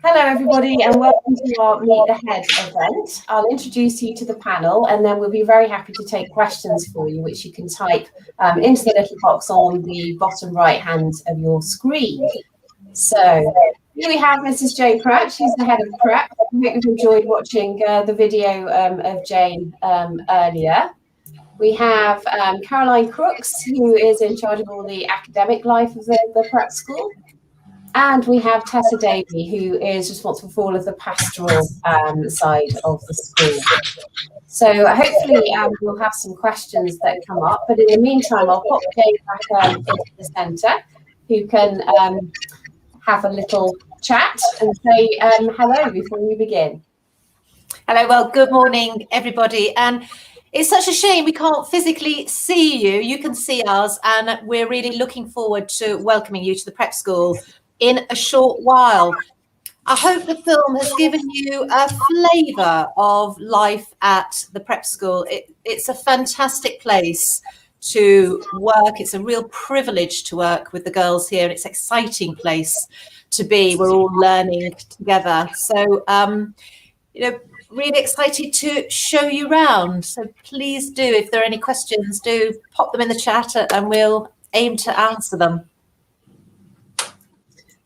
Hello everybody and welcome to our Meet the Head event. I'll introduce you to the panel and then we'll be very happy to take questions for you, which you can type into the little box on the bottom right hand of your screen. So here we have Mrs. Jane Pratt. She's the head of prep. I hope you've enjoyed watching the video of Jane earlier. We have Caroline Crooks, who is in charge of all the academic life of the prep school. And we have Tessa Davey, who is responsible for all of the pastoral side of the school. So hopefully we'll have some questions that come up. But in the meantime, I'll pop Jane back into the centre, who can have a little chat and say hello before we begin. Hello, well, good morning, everybody. And it's such a shame we can't physically see you. You can see us, and we're really looking forward to welcoming you to the prep school in a short while. I hope the film has given you a flavour of life at the prep school. It's a fantastic place to work. It's a real privilege to work with the girls here. It's an exciting place to be. We're all learning together. So, really excited to show you around. So please do, if there are any questions, do pop them in the chat and we'll aim to answer them.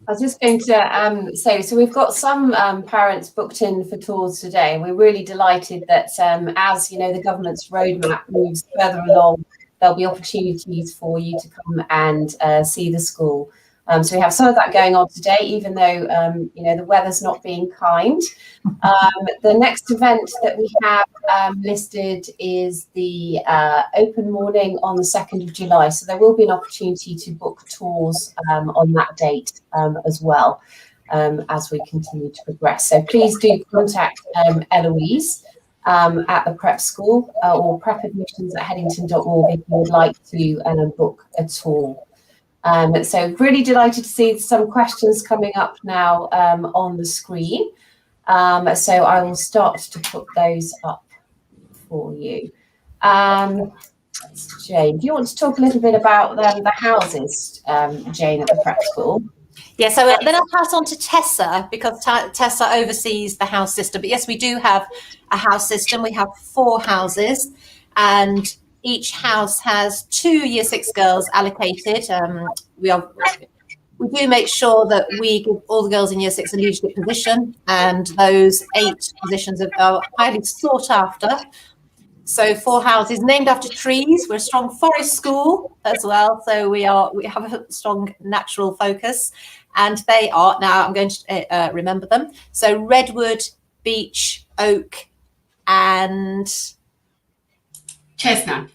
I was just going to say, so we've got some parents booked in for tours today, and we're really delighted that as you know, the government's roadmap moves further along, there'll be opportunities for you to come and see the school. So we have some of that going on today, even though the weather's not being kind. The next event that we have listed is the open morning on the 2nd of July. So there will be an opportunity to book tours on that date as well as we continue to progress. So please do contact Eloise at the prep school or prepadmissions@headington.org if you would like to book a tour. So really delighted to see some questions coming up now on the screen. So I will start to put those up for you. Jane, do you want to talk a little bit about the houses, Jane, at the prep school? Yeah, so then I'll pass on to Tessa because Tessa oversees the house system. But yes, we do have a house system. We have 4 houses, and each house has 2 Year 6 girls allocated. We do make sure that we give all the girls in Year 6 a leadership position, and those 8 positions are highly sought after. So 4 houses named after trees. We're a strong forest school as well, so we have a strong natural focus, and they are, now I'm going to remember them. So redwood, beech, oak, and Chestnut.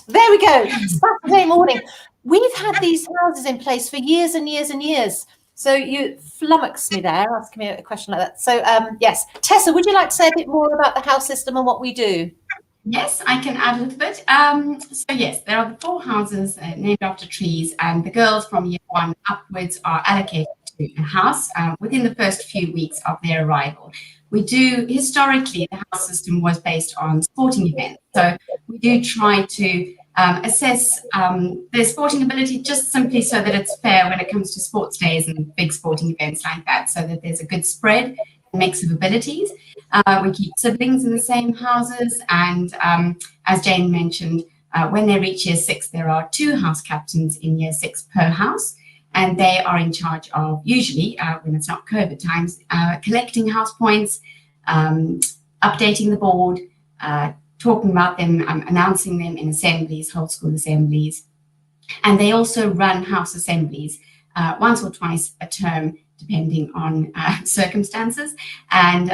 There we go. Saturday morning. We've had these houses in place for years and years and years. So you flummoxed me there, asking me a question like that. So yes, Tessa, would you like to say a bit more about the house system and what we do? Yes, I can add a little bit. So yes, there are the 4 houses named after trees, and the girls from Year 1 upwards are allocated to a house within the first few weeks of their arrival. We do, historically, the house system was based on sporting events. So we do try to assess their sporting ability just simply so that it's fair when it comes to sports days and big sporting events like that, so that there's a good spread and mix of abilities. We keep siblings in the same houses, and as Jane mentioned, when they reach Year 6, there are 2 house captains in Year 6 per house. And they are in charge of, usually, when it's not COVID times, collecting house points, updating the board, talking about them, announcing them in assemblies, whole school assemblies. And they also run house assemblies once or twice a term, depending on circumstances, and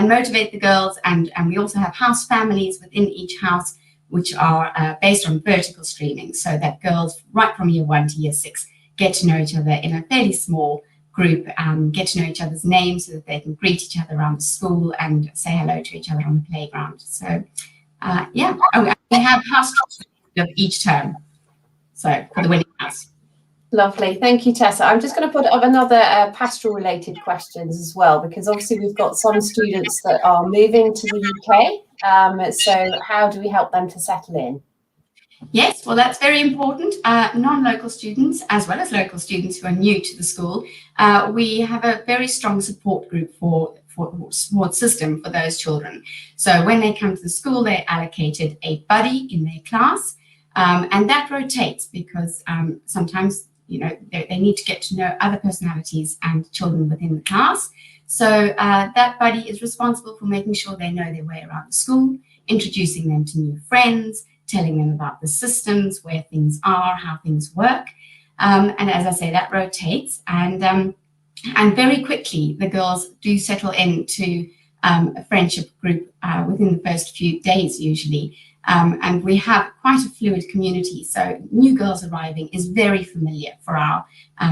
motivate the girls. And we also have house families within each house, which are based on vertical streaming, so that girls right from Year 1 to Year 6 get to know each other in a fairly small group, get to know each other's names so that they can greet each other around the school and say hello to each other on the playground. So, yeah, we have house of each term, so for the winning house. Lovely. Thank you, Tessa. I'm just going to put up another pastoral related questions as well, because obviously we've got some students that are moving to the UK. So how do we help them to settle in? Yes, well, that's very important. Non-local students, as well as local students who are new to the school, we have a very strong support group for support system for those children. So when they come to the school, they're allocated a buddy in their class, and that rotates because sometimes, you know, they need to get to know other personalities and children within the class. So that buddy is responsible for making sure they know their way around the school, introducing them to new friends, telling them about the systems, where things are, how things work. And as I say, that rotates. And very quickly, the girls do settle into a friendship group within the first few days, usually. And we have quite a fluid community. So new girls arriving is very familiar for our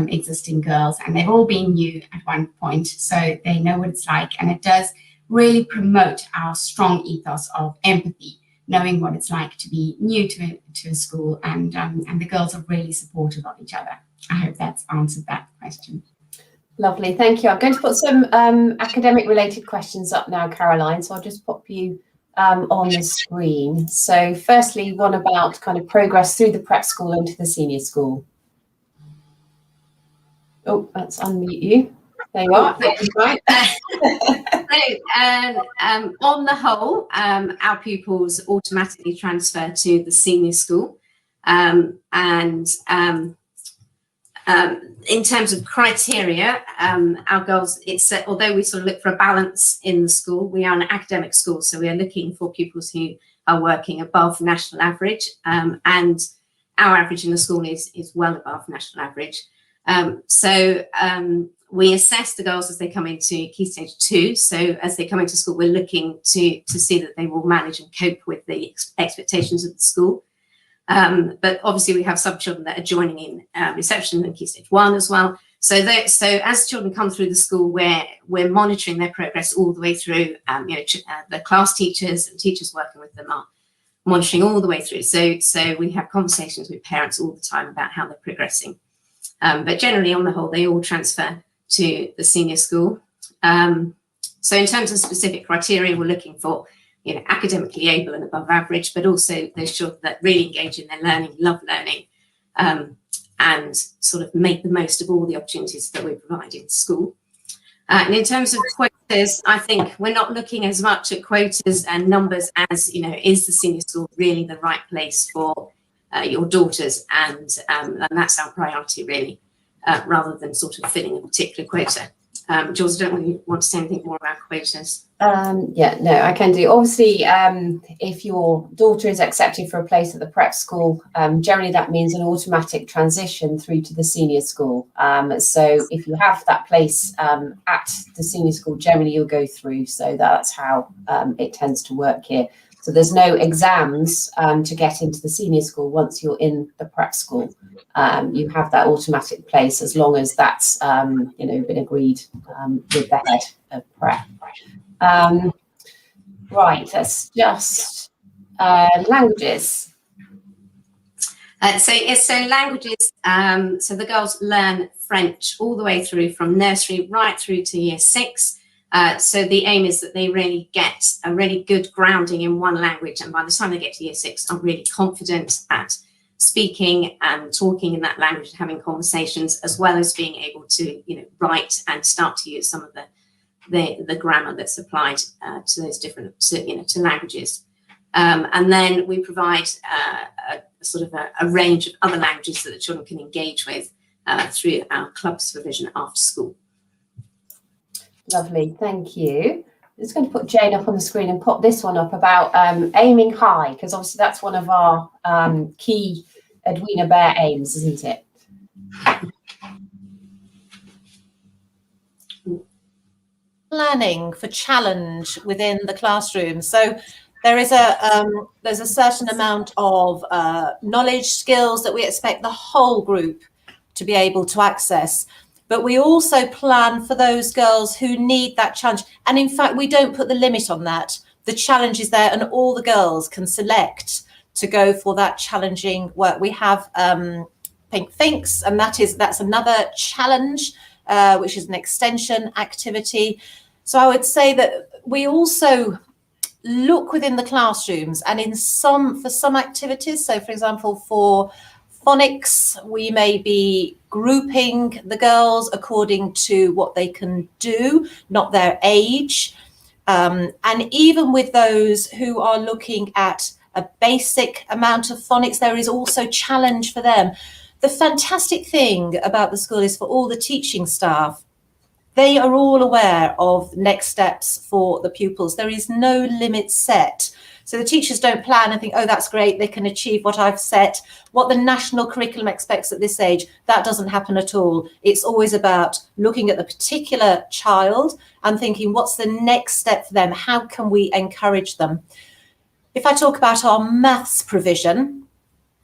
existing girls. And they've all been new at one point, so they know what it's like. And it does really promote our strong ethos of empathy, knowing what it's like to be new to a school, and the girls are really supportive of each other. I hope that's answered that question. Lovely, thank you. I'm going to put some academic related questions up now, Caroline, so I'll just pop you on the screen. So firstly, one about kind of progress through the prep school into the senior school. Oh, let's unmute you. There you are. Right. So, on the whole, our pupils automatically transfer to the senior school, and in terms of criteria, our goals, although we sort of look for a balance in the school, we are an academic school, so we are looking for pupils who are working above national average, and our average in the school is well above national average. We assess the girls as they come into Key Stage 2. So as they come into school, we're looking to see that they will manage and cope with the expectations of the school. But obviously we have some children that are joining in reception and Key Stage 1 as well. So as children come through the school, we're monitoring their progress all the way through. The class teachers and teachers working with them are monitoring all the way through. So we have conversations with parents all the time about how they're progressing. But generally, on the whole, they all transfer to the senior school. So in terms of specific criteria, we're looking for, academically able and above average, but also those children that really engage in their learning, love learning, and sort of make the most of all the opportunities that we provide in school. And in terms of quotas, I think we're not looking as much at quotas and numbers as, is the senior school really the right place for your daughters? And that's our priority, really, rather than sort of filling a particular quota. Jules, I don't really want to say anything more about quotas. Yeah, no, I can do. Obviously, if your daughter is accepted for a place at the prep school, generally that means an automatic transition through to the senior school. So if you have that place at the senior school, generally you'll go through. So that's how it tends to work here. So there's no exams to get into the senior school once you're in the prep school. You have that automatic place as long as that's been agreed with the head of prep. Right, let's just languages. So languages. So the girls learn French all the way through from nursery right through to year 6. So the aim is that they really get a really good grounding in one language, and by the time they get to year 6, are really confident at speaking and talking in that language and having conversations, as well as being able to, write and start to use some of the grammar that's applied to those different, to languages. And then we provide a range of other languages that the children can engage with through our club supervision after school. Lovely, thank you. I'm just going to put Jane up on the screen and pop this one up about aiming high, because obviously that's one of our key Edwina Bear aims, isn't it? Planning for challenge within the classroom. So there is there's a certain amount of knowledge, skills that we expect the whole group to be able to access. But we also plan for those girls who need that challenge. And in fact, we don't put the limit on that. The challenge is there and all the girls can select to go for that challenging work. We have Pink Finks, and that's another challenge, which is an extension activity. So I would say that we also look within the classrooms, and for some activities, so for example, for phonics, we may be grouping the girls according to what they can do, not their age. And even with those who are looking at a basic amount of phonics, there is also challenge for them. The fantastic thing about the school is for all the teaching staff, they are all aware of next steps for the pupils. There is no limit set. So the teachers don't plan and think, oh, that's great, they can achieve what I've set. What the national curriculum expects at this age, that doesn't happen at all. It's always about looking at the particular child and thinking, what's the next step for them? How can we encourage them? If I talk about our maths provision,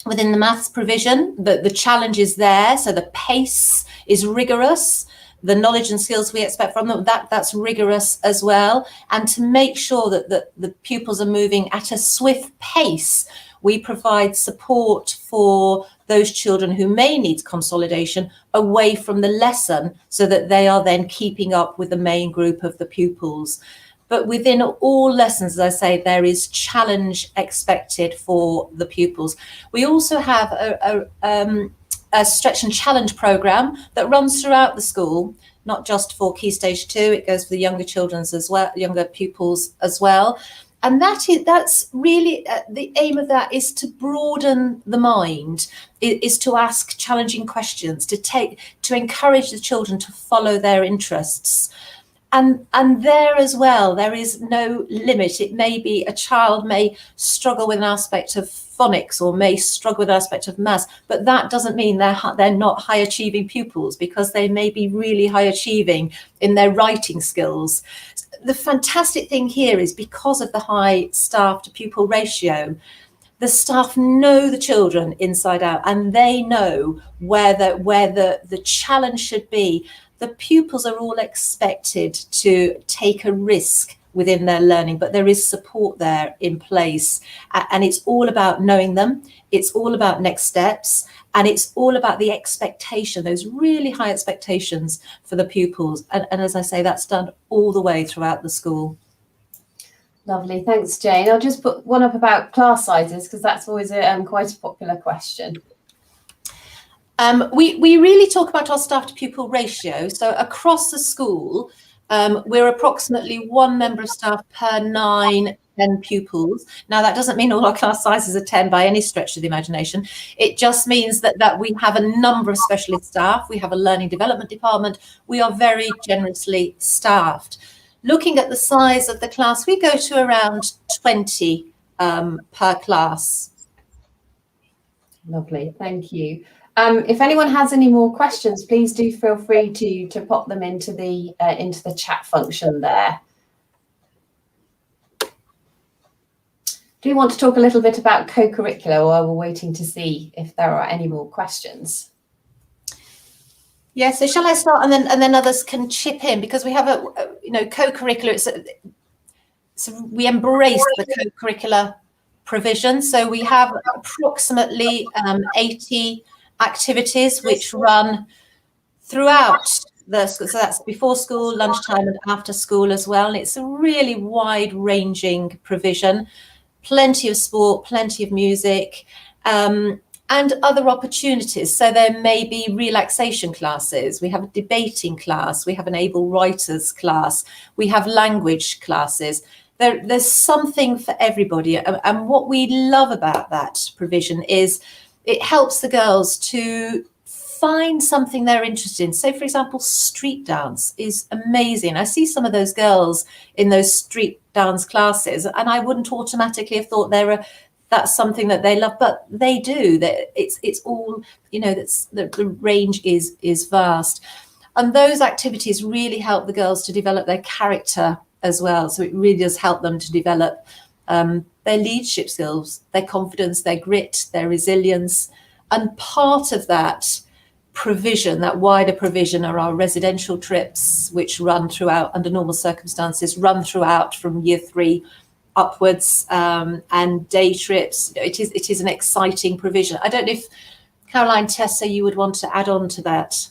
within the maths provision, the challenge is there. So the pace is rigorous. The knowledge and skills we expect from them, that's rigorous as well. And to make sure that the pupils are moving at a swift pace, we provide support for those children who may need consolidation away from the lesson so that they are then keeping up with the main group of the pupils. But within all lessons, as I say, there is challenge expected for the pupils. We also have a stretch and challenge program that runs throughout the school, not just for Key Stage 2, it goes for the younger children's as well, younger pupils as well. And that's really the aim of that is to broaden the mind, is to ask challenging questions, to encourage the children to follow their interests. And there as well, there is no limit. It may be a child may struggle with an aspect of phonics or may struggle with an aspect of maths, but that doesn't mean they're not high achieving pupils, because they may be really high achieving in their writing skills. The fantastic thing here is because of the high staff to pupil ratio, the staff know the children inside out and they know where the challenge should be. The pupils are all expected to take a risk within their learning, but there is support there in place. And it's all about knowing them. It's all about next steps. And it's all about the expectation, those really high expectations for the pupils. And as I say, that's done all the way throughout the school. Lovely. Thanks, Jane. I'll just put one up about class sizes, because that's always quite a popular question. We really talk about our staff to pupil ratio. So across the school, we're approximately 1 member of staff per 10 pupils. Now, that doesn't mean all our class sizes are 10 by any stretch of the imagination. It just means that we have a number of specialist staff. We have a learning development department. We are very generously staffed. Looking at the size of the class, we go to around 20 per class. Lovely. Thank you. If anyone has any more questions, please do feel free to pop them into the chat function there. Do you want to talk a little bit about co-curricular, or we're waiting to see if there are any more questions? Yeah, so shall I start and then others can chip in, because we have co-curricular. So we embrace the co-curricular provision. So we have approximately 80 activities which run throughout the school. So that's before school, lunchtime and after school as well. And it's a really wide ranging provision, plenty of sport, plenty of music, and other opportunities. So there may be relaxation classes. We have a debating class. We have an able writers class. We have language classes. There's something for everybody. And what we love about that provision is it helps the girls to find something they're interested in. So, for example, street dance is amazing. I see some of those girls in those street dance classes, and I wouldn't automatically have thought that's something that they love, but they do. It's all, that's the range is vast. And those activities really help the girls to develop their character as well. So it really does help them to develop their leadership skills, their confidence, their grit, their resilience. And part of that provision, that wider provision, are our residential trips, which run throughout, under normal circumstances, run throughout from year 3 upwards, and day trips. It is an exciting provision. I don't know if Caroline, Tessa, you would want to add on to that.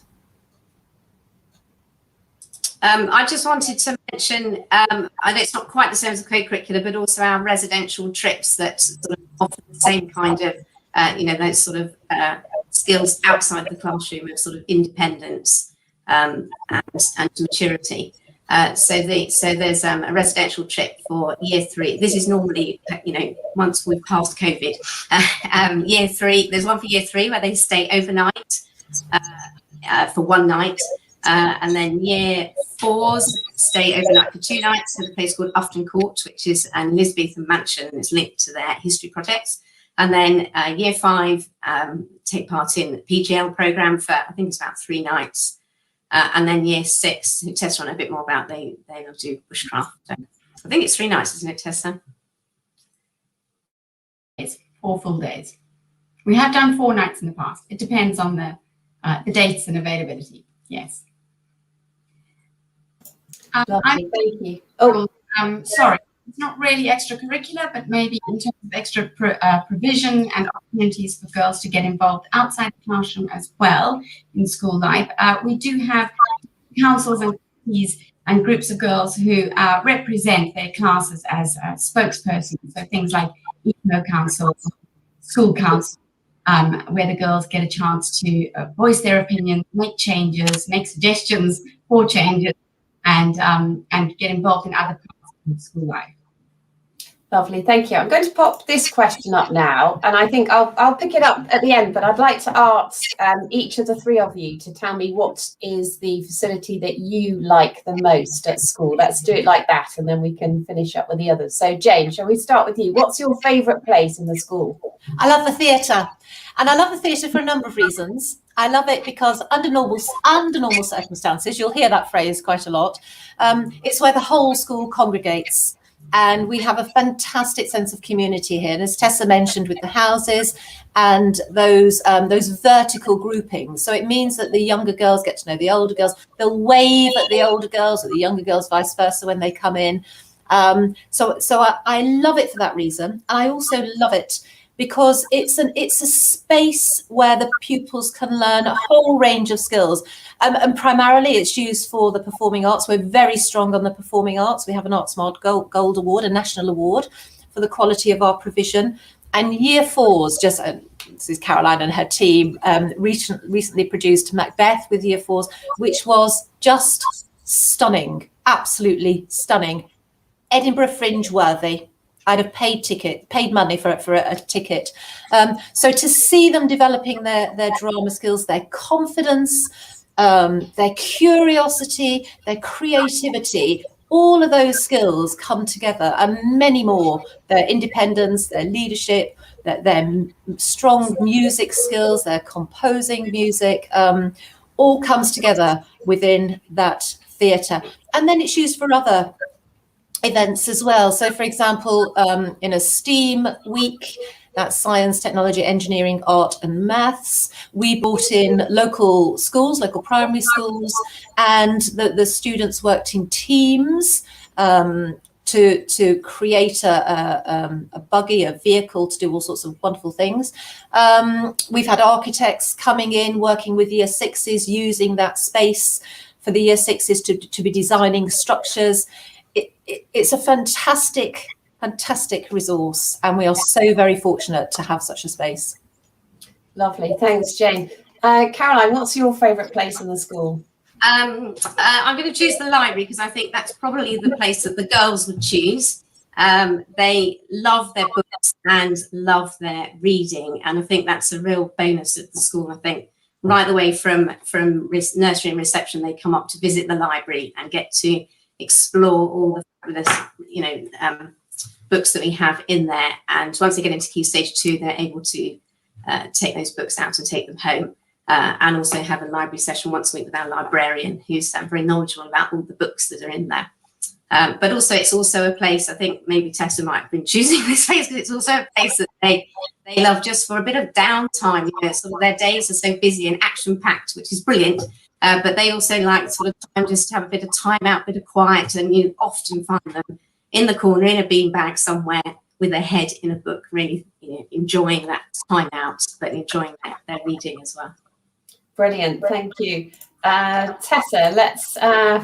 I just wanted to mention, and it's not quite the same as a co-curricular, but also our residential trips that sort of offer the same kind of, those sort of skills outside the classroom of sort of independence and maturity. So there's a residential trip for year 3. This is normally, once we've passed COVID. Year 3, there's one for year 3 where they stay overnight for 1 night. And then year 4s stay overnight for 2 nights at a place called Ufton Court, which is an Elizabethan mansion. It's linked to their history projects. And then year 5 take part in the PGL programme for, I think it's about 3 nights. And then year 6, who Tessa will know a bit more about, they will do bushcraft. So I think it's 3 nights, isn't it, Tessa? It's 4 full days. We have done 4 nights in the past. It depends on the dates and availability. Yes. Lovely, thank you. Oh, sorry, it's not really extracurricular, but maybe in terms of extra provision and opportunities for girls to get involved outside the classroom as well in school life. We do have councils and committees and groups of girls who represent their classes as spokespersons. So things like eco councils, school council, where the girls get a chance to voice their opinions, make changes, make suggestions for changes, and get involved in other parts of school life. lovely, thank you. I'm going to pop this question up now, and I think I'll pick it up at the end, but I'd like to ask each of the 3 of you to tell me what is the facility that you like the most at school. Let's do it like that, and then we can finish up with the others. So Jane, shall we start with you? What's your favourite place in the school? I love the theatre, and I love the theatre for a number of reasons. I love it because under normal circumstances, you'll hear that phrase quite a lot, it's where the whole school congregates. And we have a fantastic sense of community here. And as Tessa mentioned, with the houses and those vertical groupings. So it means that the younger girls get to know the older girls. They'll wave at the older girls, or the younger girls vice versa when they come in. So I love it for that reason. I also love it because it's a space where the pupils can learn a whole range of skills. And primarily it's used for the performing arts. We're very strong on the performing arts. We have an ArtsMod Gold Award, a national award for the quality of our provision. And year 4s, this is Caroline and her team, recently produced Macbeth with year 4s, which was just stunning, absolutely stunning. Edinburgh Fringe worthy. I'd have paid money for a ticket. So to see them developing their drama skills, their confidence, their curiosity, their creativity, all of those skills come together, and many more. Their independence, their leadership, their strong music skills, their composing music, all comes together within that theatre. And then it's used for other events as well. So for example, in a STEAM week, that's science, technology, engineering, art and maths, we brought in local schools, local primary schools, and the students worked in teams to create a buggy, a vehicle to do all sorts of wonderful things. We've had architects coming in, working with year 6s, using that space for the year 6s to be designing structures. It's a fantastic resource, and we are so very fortunate to have such a space. Lovely, thanks Jane. Caroline, what's your favourite place in the school? I'm going to choose the library because I think that's probably the place that the girls would choose. They love their books and love their reading, and I think that's a real bonus at the school. I think right the way from nursery and reception, they come up to visit the library and get to explore all the fabulous, books that we have in there. And once they get into Key Stage 2, they're able to take those books out and take them home. And also have a library session once a week with our librarian, who's very knowledgeable about all the books that are in there. But also, it's also a place, I think maybe Tessa might have been choosing this place, because it's also a place that they love just for a bit of downtime. Sort of their days are so busy and action-packed, which is brilliant. But they also like sort of time just to have a bit of time out, a bit of quiet, and you often find them in the corner in a beanbag somewhere with their head in a book, really enjoying that time out, but enjoying their reading as well. Brilliant, thank you. Tessa, let's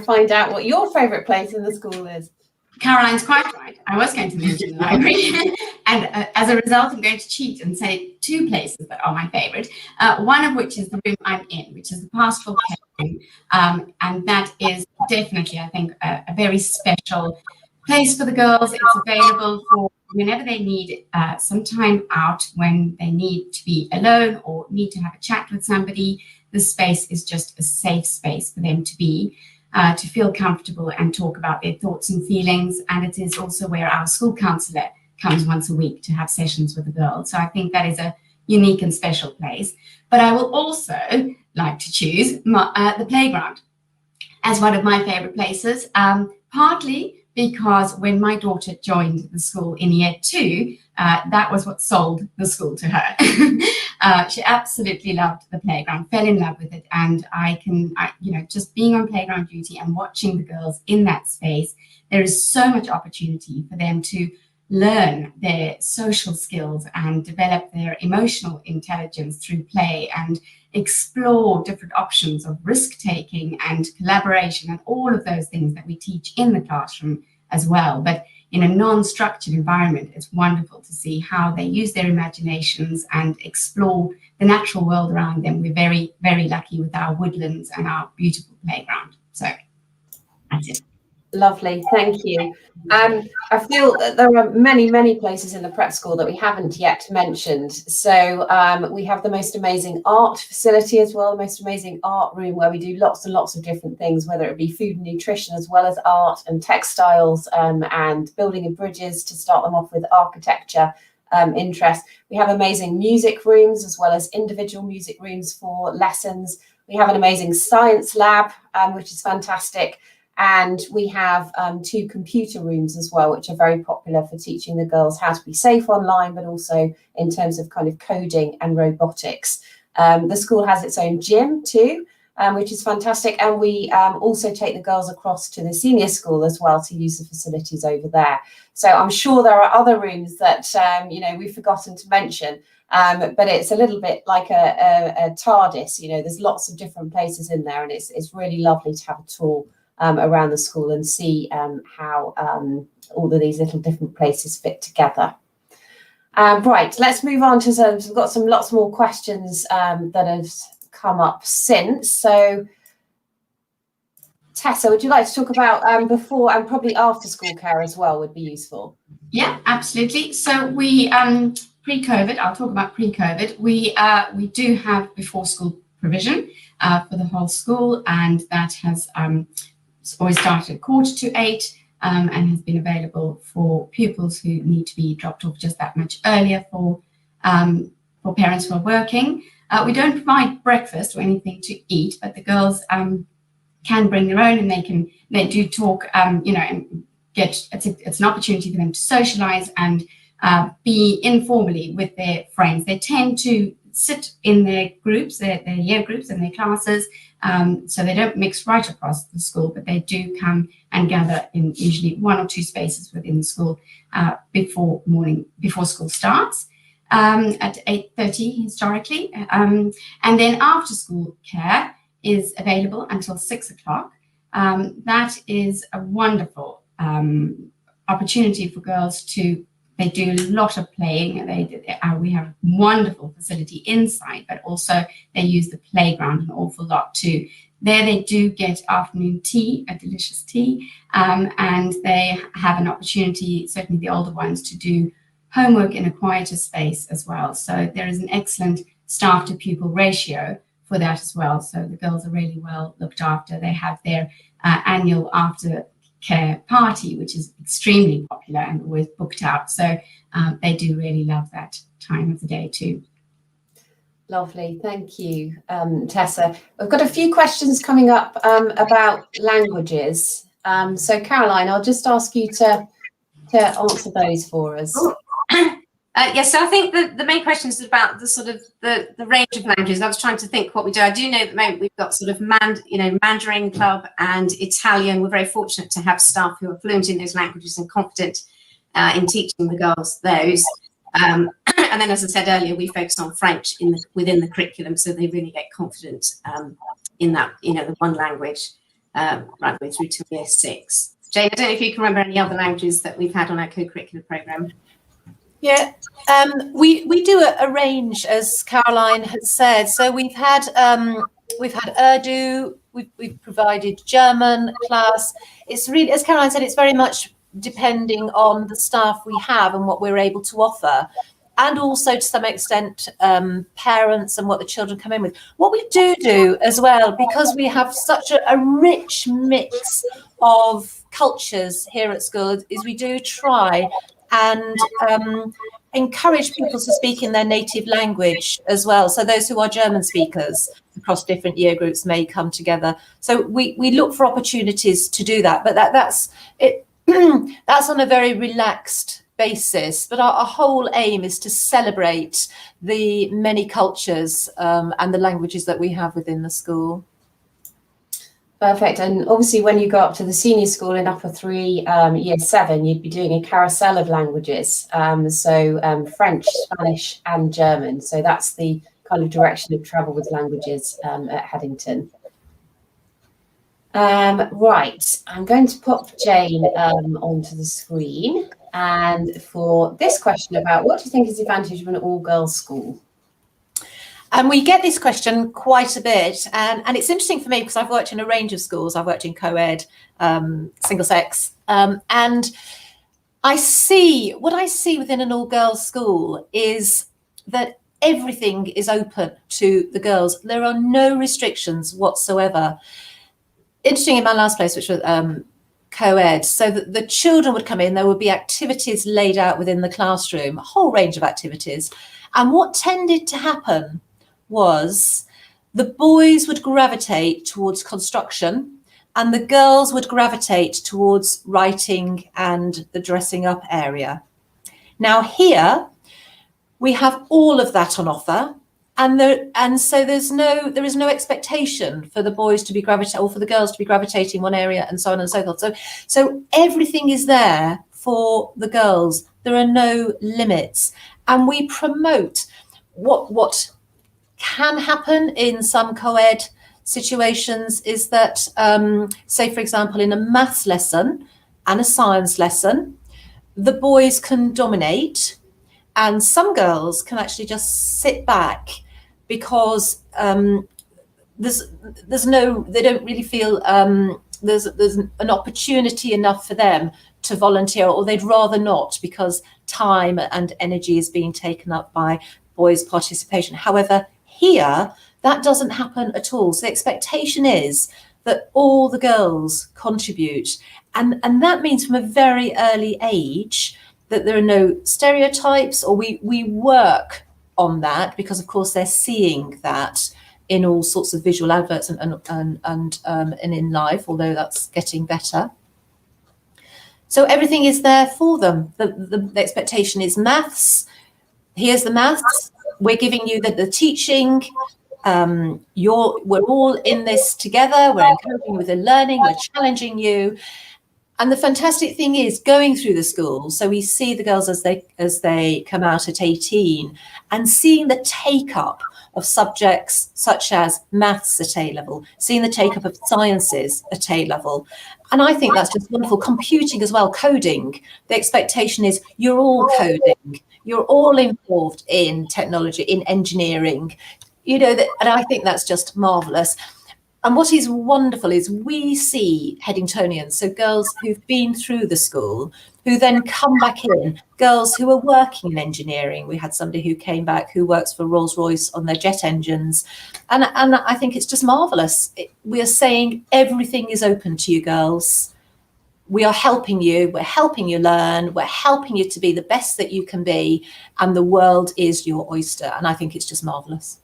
find out what your favourite place in the school is. Caroline's quite right. I was going to mention the library. And as a result, I'm going to cheat and say two places that are my favourite. One of which is the room I'm in, which is the pastoral care room. And that is definitely, I think, a very special place for the girls. It's available for whenever they need some time out, when they need to be alone or need to have a chat with somebody. The space is just a safe space for them to be. To feel comfortable and talk about their thoughts and feelings. And it is also where our school counsellor comes once a week to have sessions with the girls. So I think that is a unique and special place. But I will also like to choose the playground as one of my favourite places, partly because when my daughter joined the school in year 2, that was what sold the school to her. She absolutely loved the playground, fell in love with it. And just being on playground duty and watching the girls in that space, there is so much opportunity for them to learn their social skills and develop their emotional intelligence through play and explore different options of risk-taking and collaboration and all of those things that we teach in the classroom as well. But in a non-structured environment, it's wonderful to see how they use their imaginations and explore the natural world around them. We're very, very lucky with our woodlands and our beautiful playground. So that's it. Lovely, thank you. I feel that there are many, many places in the prep school that we haven't yet mentioned. So we have the most amazing art facility as well, the most amazing art room where we do lots and lots of different things, whether it be food and nutrition as well as art and textiles and building of bridges to start them off with architecture interest. We have amazing music rooms as well as individual music rooms for lessons. We have an amazing science lab, which is fantastic. And we have 2 computer rooms as well, which are very popular for teaching the girls how to be safe online, but also in terms of kind of coding and robotics. The school has its own gym too, which is fantastic. And we also take the girls across to the senior school as well to use the facilities over there. So I'm sure there are other rooms that, we've forgotten to mention. But it's a little bit like a TARDIS, there's lots of different places in there, and it's really lovely to have a tour around the school and see how all of these little different places fit together. Right, let's move on to we've got lots more questions that have come up since. So Tessa, would you like to talk about before and probably after school care as well would be useful? Yeah, absolutely. So we pre-COVID, I'll talk about pre-COVID. We do have before school provision for the whole school, and that has always started at 7:45 and has been available for pupils who need to be dropped off just that much earlier for parents who are working. We don't provide breakfast or anything to eat, but the girls can bring their own, and they do talk, and get it's an opportunity for them to socialize and be informally with their friends. They tend to sit in their groups, their year groups and their classes, so they don't mix right across the school, but they do come and gather in usually 1 or 2 spaces within the school before school starts at 8:30 historically, and then after school care is available until 6 o'clock. That is a wonderful opportunity for girls to. They do a lot of playing. We have a wonderful facility inside, but also they use the playground an awful lot too. There they do get afternoon tea, a delicious tea, and they have an opportunity, certainly the older ones, to do homework in a quieter space as well. So there is an excellent staff to pupil ratio for that as well. So the girls are really well looked after. They have their annual aftercare party, which is extremely popular and always booked out. So they do really love that time of the day too. Lovely, thank you, Tessa. I've got a few questions coming up about languages. So Caroline, I'll just ask you to answer those for us. Yes, so I think the main question is about the sort of the range of languages. I was trying to think what we do. I do know that at the moment we've got sort of Mandarin Club and Italian. We're very fortunate to have staff who are fluent in those languages and confident in teaching the girls those. And then, as I said earlier, we focus on French within the curriculum, so they really get confident in that, the one language right the way through to year 6. Jane, I don't know if you can remember any other languages that we've had on our co-curricular programme. Yeah, we do a range, as Caroline has said. So we've had Urdu, we've provided German class. It's really, as Caroline said, it's very much depending on the staff we have and what we're able to offer, and also to some extent parents and what the children come in with. What we do as well, because we have such a rich mix of cultures here at school, is we do try and encourage people to speak in their native language as well. So those who are German speakers across different year groups may come together. So we look for opportunities to do that, but that's it. That's on a very relaxed basis. But our whole aim is to celebrate the many cultures and the languages that we have within the school. Perfect. And obviously, when you go up to the senior school in upper 3, year 7, you'd be doing a carousel of languages. So French, Spanish, and German. So that's the kind of direction of travel with languages at Headington. Right, I'm going to pop Jane onto the screen. And for this question about what do you think is the advantage of an all-girls school? And we get this question quite a bit, and it's interesting for me because I've worked in a range of schools. I've worked in co-ed, single sex, and what I see within an all-girls school is that everything is open to the girls. There are no restrictions whatsoever. Interesting in my last place, which was co-ed, so that the children would come in, there would be activities laid out within the classroom, a whole range of activities. And what tended to happen was the boys would gravitate towards construction and the girls would gravitate towards writing and the dressing up area. Now here we have all of that on offer, and so there is no expectation for the boys to be gravitating or for the girls to be gravitating one area and so on and so forth. So everything is there for the girls. There are no limits, and we promote what can happen in some co-ed situations is that, say, for example, in a maths lesson and a science lesson, the boys can dominate and some girls can actually just sit back because they don't really feel there's an opportunity enough for them to volunteer, or they'd rather not because time and energy is being taken up by boys' participation. However, here, that doesn't happen at all. So the expectation is that all the girls contribute. And that means from a very early age that there are no stereotypes, or we work on that because, of course, they're seeing that in all sorts of visual adverts and in life, although that's getting better. So everything is there for them. The expectation is maths. Here's the maths. We're giving you the teaching. We're all in this together. We're encouraging you with the learning. We're challenging you. And the fantastic thing is going through the school. So we see the girls as they come out at 18 and seeing the take up of subjects such as maths at A level, seeing the take up of sciences at A level. And I think that's just wonderful. Computing as well, coding. The expectation is you're all coding. You're all involved in technology, in engineering, and I think that's just marvellous. And what is wonderful is we see Headingtonians, so girls who've been through the school, who then come back in, girls who are working in engineering. We had somebody who came back who works for Rolls-Royce on their jet engines. And I think it's just marvellous. We are saying everything is open to you girls. We are helping you. We're helping you learn. We're helping you to be the best that you can be. And the world is your oyster. And I think it's just marvellous.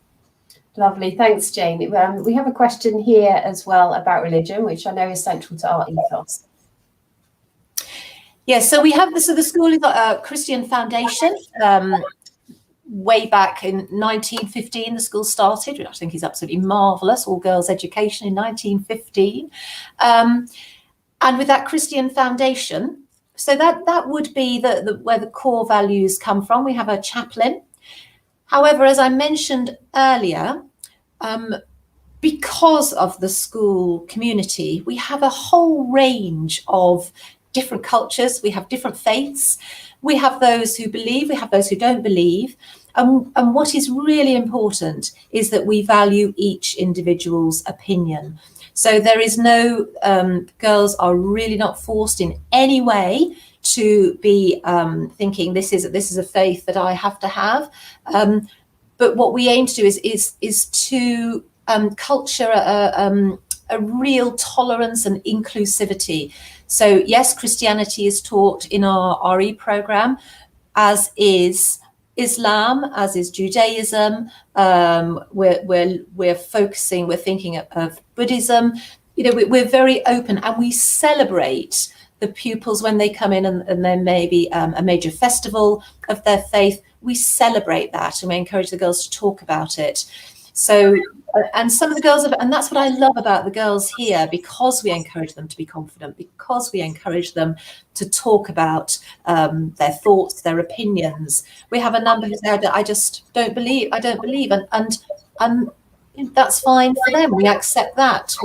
Lovely. Thanks, Jane. We have a question here as well about religion, which I know is central to our ethos. Yes, so we have the school has got a Christian foundation. Way back in 1915, the school started, which I think is absolutely marvellous, all girls education in 1915. And with that Christian foundation, so that would be where the core values come from. We have a chaplain. However, as I mentioned earlier, because of the school community, we have a whole range of different cultures, we have different faiths, we have those who believe, we have those who don't believe. And what is really important is that we value each individual's opinion. So there is no, girls are really not forced in any way to be thinking this is a faith that I have to have. But what we aim to do is to culture a real tolerance and inclusivity. So yes, Christianity is taught in our RE program, as is Islam, as is Judaism. We're focusing, we're thinking of Buddhism. You know, we're very open, and we celebrate the pupils when they come in, and there may be a major festival of their faith. We celebrate that, and we encourage the girls to talk about it. So, and some of the girls, and that's what I love about the girls here, because we encourage them to be confident, because we encourage them to talk about their thoughts, their opinions. We have a number who say, I just don't believe, and that's fine for them. We accept that.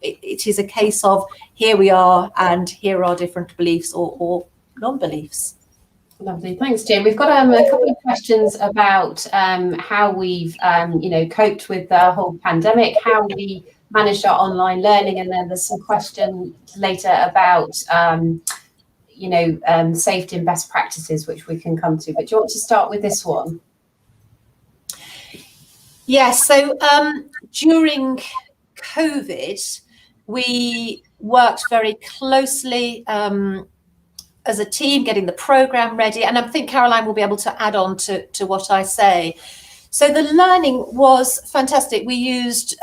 It is a case of here we are, and here are different beliefs or non-beliefs. Lovely, thanks, Jim. We've got a couple of questions about how we've, coped with the whole pandemic, how we managed our online learning, and then there's some questions later about, safety and best practices, which we can come to. But do you want to start with this one? Yes. So during COVID, we worked very closely as a team, getting the program ready. And I think Caroline will be able to add on to what I say. So the learning was fantastic. We used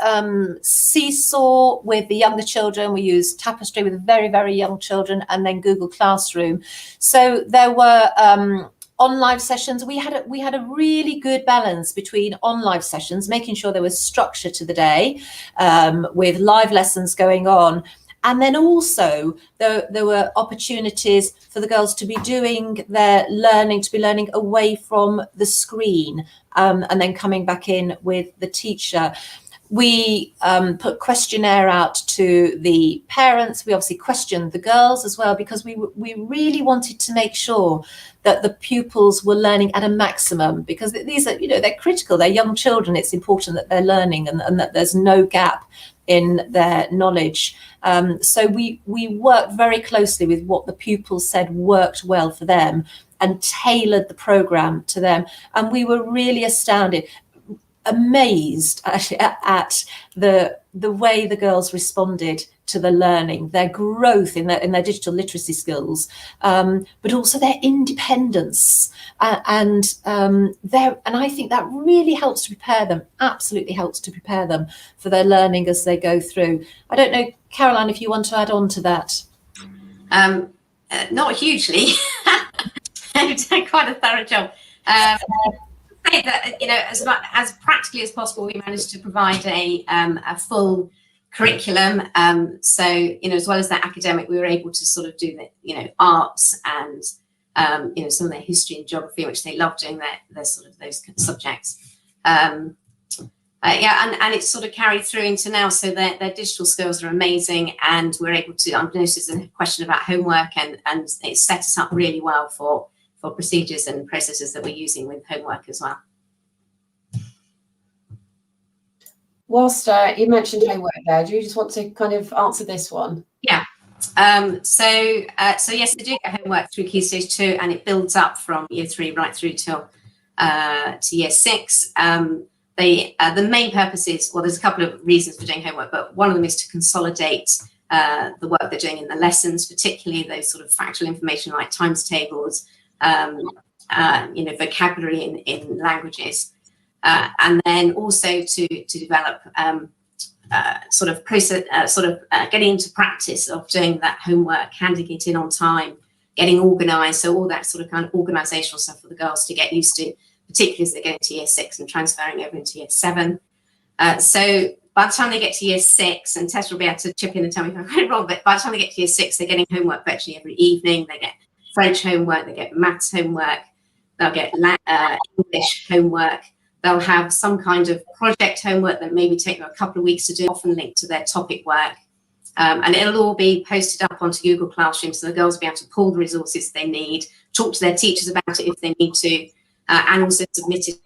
Seesaw with the younger children. We used Tapestry with very, very young children, and then Google Classroom. So there were on live sessions. We had a really good balance between on live sessions, making sure there was structure to the day, with live lessons going on. And then also there were opportunities for the girls to be doing their learning, to be learning away from the screen, and then coming back in with the teacher. We put questionnaire out to the parents. We obviously questioned the girls as well, because we really wanted to make sure that the pupils were learning at a maximum, because these are, they're critical, they're young children. It's important that they're learning and that there's no gap in their knowledge. So we worked very closely with what the pupils said worked well for them and tailored the program to them. And we were really astounded, amazed actually at the way the girls responded to the learning, their growth in their digital literacy skills, but also their independence, and I think that really helps to prepare them, absolutely helps to prepare them for their learning as they go through. I don't know, Caroline, if you want to add on to that. Not hugely. You've done quite a thorough job. Say that, as practically as possible, we managed to provide a full curriculum. So, as well as that academic, we were able to sort of do the, arts and, some of their history and geography, which they love doing their sort of those subjects. And it's sort of carried through into now. So their digital skills are amazing, and we're able to, I've noticed a question about homework, and it set us up really well for procedures and processes that we're using with homework as well. Whilst you mentioned homework there, do you just want to kind of answer this one? Yeah. So yes, they do get homework through Key Stage 2, and it builds up from year 3 right through till to year 6. The main purpose is, well, there's a couple of reasons for doing homework, but one of them is to consolidate the work they're doing in the lessons, particularly those sort of factual information like times tables, vocabulary in languages, and then also to develop getting into practice of doing that homework, handing it in on time, getting organised. So all that sort of kind of organisational stuff for the girls to get used to, particularly as they get into year 6 and transferring over into year 7. So by the time they get to year 6, and Tess will be able to chip in and tell me if I'm getting it wrong, but by the time they get to year 6, they're getting homework virtually every evening. They get French homework, they get maths homework, they'll get English homework. they'll have some kind of project homework that maybe take them a couple of weeks to do, often linked to their topic work. And it'll all be posted up onto Google Classroom, so the girls will be able to pull the resources they need, talk to their teachers about it if they need to, and also submit it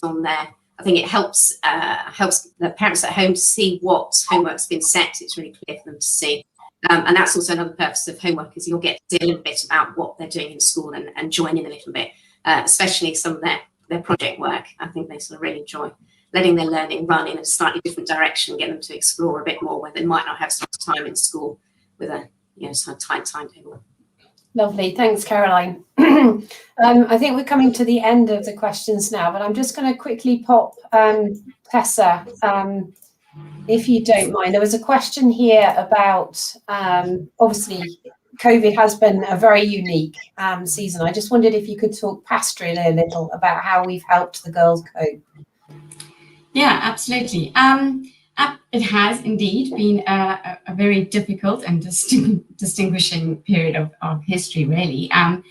on there. I think it helps the parents at home to see what homework's been set. It's really clear for them to see. And that's also another purpose of homework, is you'll get to see a little bit about what they're doing in school and join in a little bit, especially some of their project work. I think they sort of really enjoy letting their learning run in a slightly different direction, get them to explore a bit more where they might not have so much time in school with a sort of tight timetable. Lovely, thanks, Caroline. I think we're coming to the end of the questions now, but I'm just going to quickly pop Tessa, if you don't mind. There was a question here about, obviously, COVID has been a very unique season. I just wondered if you could talk pastorally a little about how we've helped the girls cope. Yeah, absolutely. It has indeed been a very difficult and distinguishing period of history, really. And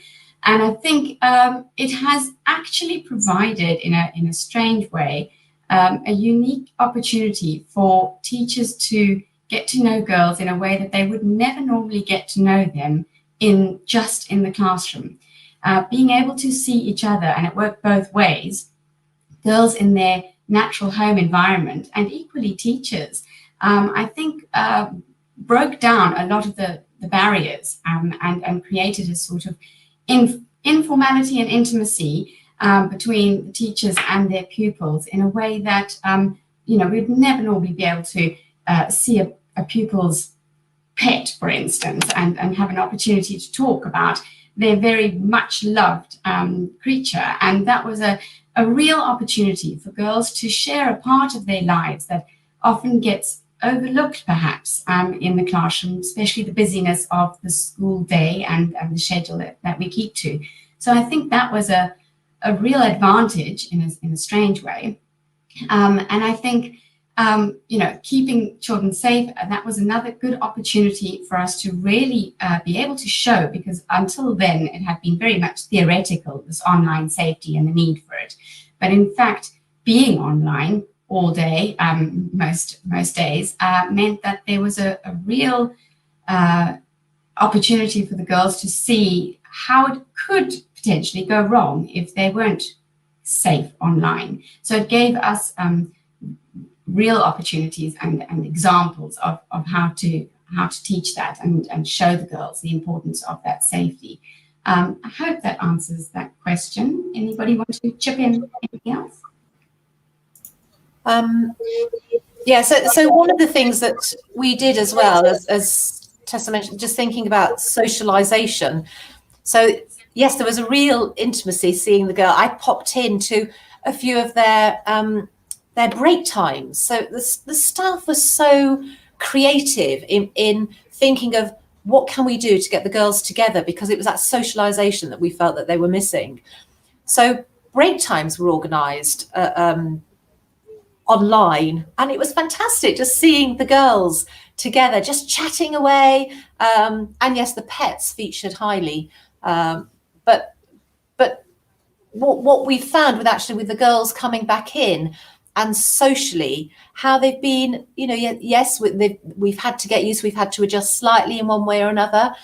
I think it has actually provided, in a strange way, a unique opportunity for teachers to get to know girls in a way that they would never normally get to know them just in the classroom. Being able to see each other, and it worked both ways, girls in their natural home environment and equally teachers, I think broke down a lot of the barriers and created a sort of informality and intimacy between the teachers and their pupils in a way that we'd never normally be able to see a pupil's pet, for instance, and have an opportunity to talk about their very much loved creature. And that was a real opportunity for girls to share a part of their lives that often gets overlooked, perhaps, in the classroom, especially the busyness of the school day and the schedule that we keep to. So I think that was a real advantage in a strange way. And I think, keeping children safe, that was another good opportunity for us to really be able to show, because until then it had been very much theoretical, this online safety and the need for it. But in fact, being online all day, most days, meant that there was a real opportunity for the girls to see how it could potentially go wrong if they weren't safe online. So it gave us real opportunities and examples of how to teach that and show the girls the importance of that safety. I hope that answers that question. Anybody want to chip in anything else? So one of the things that we did as well, as Tessa mentioned, just thinking about socialization. So yes, there was a real intimacy seeing the girl. I popped into a few of their break times. So the staff was so creative in thinking of what can we do to get the girls together, because it was that socialization that we felt that they were missing. So break times were organised online, and it was fantastic just seeing the girls together, just chatting away. And yes, the pets featured highly. But what we found with the girls coming back in and socially, how they've been, yes, we've had to get used, we've had to adjust slightly in one way or another,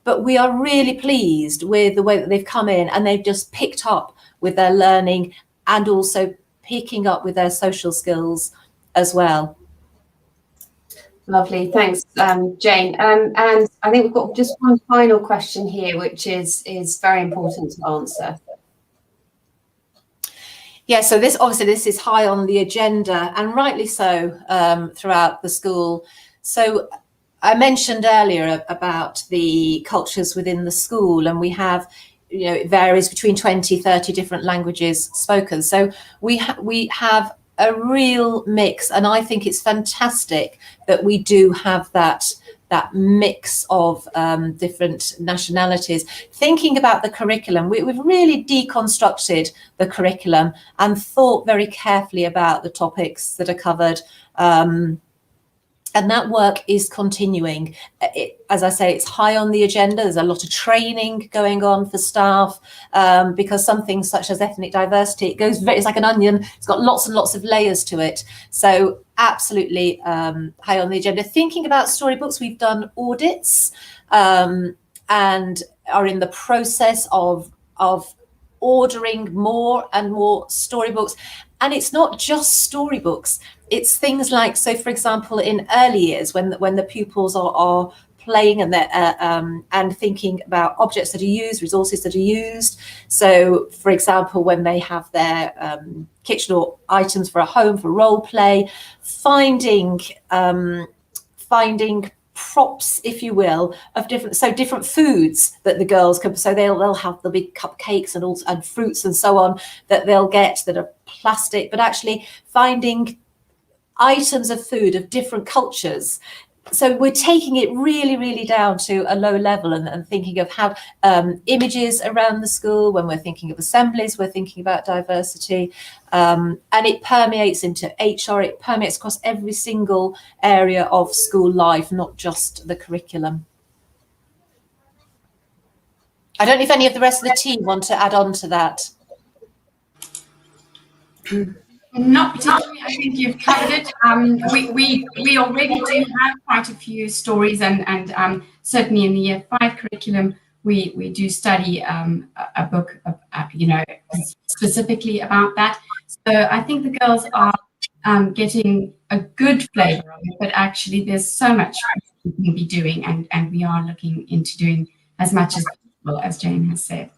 but we are really pleased with the way that they've come in and they've just picked up with their learning and also picking up with their social skills as well. Lovely, thanks, Jane. And I think we've got just one final question here, which is very important to answer. Yeah, so this is high on the agenda, and rightly so, throughout the school. So I mentioned earlier about the cultures within the school, and we have, it varies between 20, 30 different languages spoken. So we have a real mix, and I think it's fantastic that we do have that mix of different nationalities. Thinking about the curriculum, we've really deconstructed the curriculum and thought very carefully about the topics that are covered. And that work is continuing. As I say, it's high on the agenda. There's a lot of training going on for staff, because some things such as ethnic diversity, it's like an onion. It's got lots and lots of layers to it. So absolutely high on the agenda. Thinking about storybooks, we've done audits and are in the process of ordering more and more storybooks. And it's not just storybooks. It's things like, so for example, in early years when the pupils are playing and thinking about objects that are used, resources that are used. So for example, when they have their kitchen or items for a home, for role play, finding props, if you will, of different foods that the girls can. So there'll be cupcakes and fruits and so on that they'll get that are plastic, but actually finding items of food of different cultures. So we're taking it really, really down to a low level and thinking of how images around the school. When we're thinking of assemblies, we're thinking about diversity, and it permeates into HR. It permeates across every single area of school life, not just the curriculum. I don't know if any of the rest of the team want to add on to that. Not particularly. I think you've covered it. We already do have quite a few stories, and certainly in the Year 5 curriculum, we do study a book, specifically about that. So I think the girls are getting a good flavour of it, but actually there's so much we can be doing, and we are looking into doing as much as possible, as Jane has said.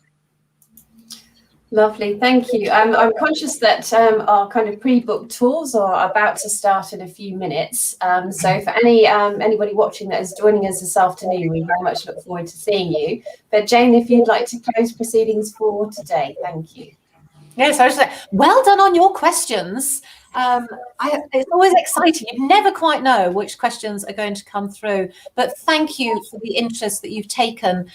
Lovely, thank you. I'm conscious that our kind of pre-booked tours are about to start in a few minutes. So for anybody watching that is joining us this afternoon, we very much look forward to seeing you. But Jane, if you'd like to close proceedings for today, thank you. Yes, I was just like, well done on your questions. It's always exciting. You never quite know which questions are going to come through. But thank you for the interest that you've taken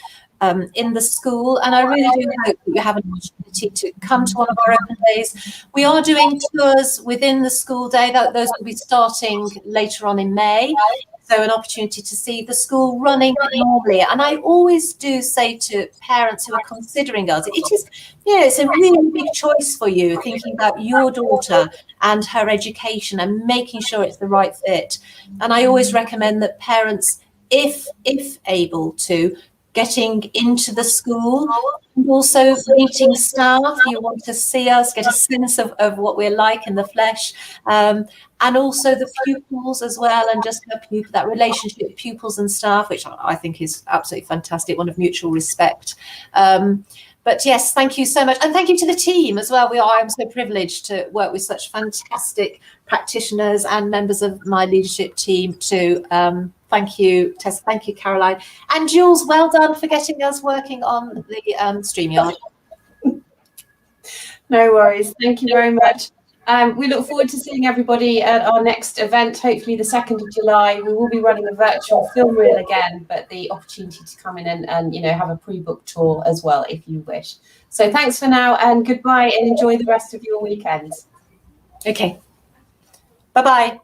in the school, and I really do hope that you have an opportunity to come to one of our open days. We are doing tours within the school day. Those will be starting later on in May, so an opportunity to see the school running normally. And I always do say to parents who are considering us, it is, it's a really big choice for you, thinking about your daughter and her education and making sure it's the right fit. And I always recommend that parents, if able to, getting into the school, and also meeting staff. You want to see us, get a sense of what we're like in the flesh, and also the pupils as well, and just that relationship, pupils and staff, which I think is absolutely fantastic, one of mutual respect. But yes, thank you so much. And thank you to the team as well. I'm so privileged to work with such fantastic practitioners and members of my leadership team too. Thank you, Tessa. Thank you, Caroline. And Jules, well done for getting us working on the StreamYard. No worries. Thank you very much. We look forward to seeing everybody at our next event, hopefully the 2nd of July. We will be running a virtual film reel again, but the opportunity to come in and have a pre-booked tour as well, if you wish. So thanks for now, and goodbye, and enjoy the rest of your weekend. Okay. Bye-bye.